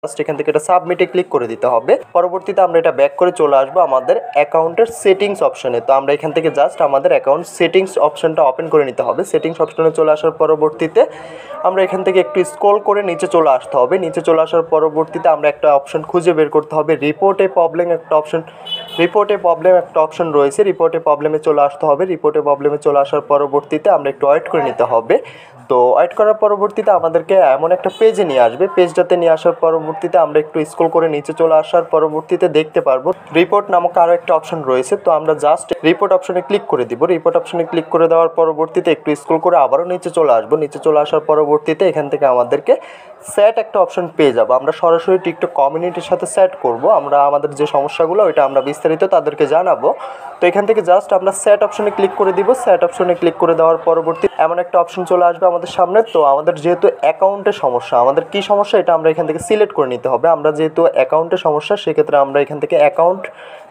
Just এখান থেকে এটা সাবমিটে ক্লিক করে দিতে হবে। পরবর্তীতে আমরা এটা ব্যাক করে চলে আসবো আমাদের অ্যাকাউন্টের সেটিংস অপশনে। তো আমরা এখান থেকে জাস্ট আমাদের অ্যাকাউন্ট সেটিংস অপশনটা ওপেন করে নিতে হবে। সেটিংস অপশনে চলে আসার পরবর্তীতে আমরা এখান থেকে একটু স্ক্রল করে নিচে চলে আসতে হবে। নিচে চলে আসার পরবর্তীতে আমরা একটা অপশন খুঁজে বের করতে হবে, রিপোর্টে প্রবলেম একটা অপশন রয়েছে। রিপোর্টে প্রবলেমে চলে আসতে হবে। রিপোর্টে প্রবলেমে চলে আসার পরবর্তীতে আমরা একটু ওয়েট করে নিতে হবে। তো ওয়েট করার পরবর্তীতে আমাদেরকে এমন একটা পেজে নিয়ে আসবে। পেজটাতে নিয়ে আসার পরবর্তীতে আমরা একটু স্ক্রল করে নিচে চলে আসার পরবর্তীতে দেখতে পারবো রিপোর্ট নামক আরও একটা অপশন রয়েছে। তো আমরা জাস্ট রিপোর্ট অপশনে ক্লিক করে দিব। রিপোর্ট অপশনে ক্লিক করে দেওয়ার পরবর্তীতে একটু স্ক্রল করে আবারও নিচে চলে আসবো। নিচে চলে আসার পরবর্তীতে এখান থেকে আমাদেরকে সেট একটা অপশন পেয়ে যাবো। আমরা সরাসরি টিকটক কমিউনিটির সাথে সেট করব। আমরা আমাদের যে সমস্যাগুলো ওইটা আমরা বিস্তারিত তাদেরকে জানাবো। তো এখান থেকে জাস্ট আমরা সেট অপশনে ক্লিক করে দিব। সেট অপশনে ক্লিক করে দেওয়ার পরবর্তী এমন একটা অপশন চলে আসবে আমাদের সামনে। তো আমাদের যেহেতু অ্যাকাউন্টের সমস্যা, আমাদের কী সমস্যা এটা আমরা এখান থেকে সিলেক্ট করে নিতে হবে। আমরা যেহেতু অ্যাকাউন্টের সমস্যা, সেক্ষেত্রে আমরা এখান থেকে অ্যাকাউন্ট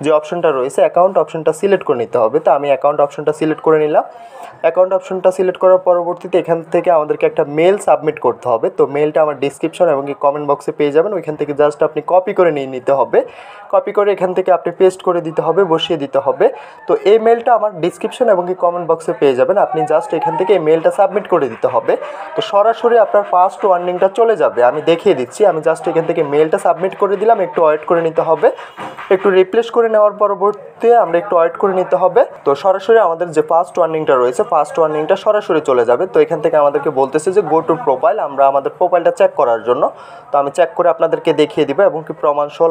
যে অপশনটা রয়েছে অ্যাকাউন্ট অপশনটা সিলেক্ট করে নিতে হবে। তো আমি অ্যাকাউন্ট অপশনটা সিলেক্ট করে নিলাম। অ্যাকাউন্ট অপশনটা সিলেক্ট করার পরবর্তীতে এখান থেকে আমাদেরকে একটা মেল সাবমিট করতে হবে। তো মেলটা আমার ডিসক্রিপশন এবং কি কমেন্ট বক্সে পেয়ে যাবেন। ওইখান থেকে জাস্ট আপনি কপি করে নিয়ে নিতে হবে। কপি করে এখান থেকে আপনি পেস্ট করে দিতে হবে, বসিয়ে দিতে হবে। তো এই মেলটা আমার ডিসক্রিপশন এবং কি কমেন্ট বক্সে পেয়ে যাবেন। আপনি জাস্ট এখান থেকে এই মেলটা সাবমিট করে দিতে হবে। তো সরাসরি আপনার ফার্স্ট ওয়ার্নিংটা চলে যাবে। আমি দেখিয়ে দিচ্ছি। আমি জাস্ট এখান থেকে মেলটা সাবমিট করে দিলাম। একটু ওয়েট করে নিতে হবে। একটু রিপ্লেস করে নেওয়ার পরবর্তীতে আমরা একটু ওয়েট করে নিতে হবে। তো সরাসরি আমাদের যে ফার্স্ট ওয়ার্নিংটা রয়েছে ফার্স্ট ওয়ার্নিংটা সরাসরি চলে যাবে। তো এখান থেকে আমাদেরকে বলতেছে যে গো টু প্রোফাইল, আমরা আমাদের প্রোফাইলটা চেক করার জন্য। তো আমি চেক করে আপনাদেরকে দেখিয়ে দিব এবং কি প্রমাণ সহ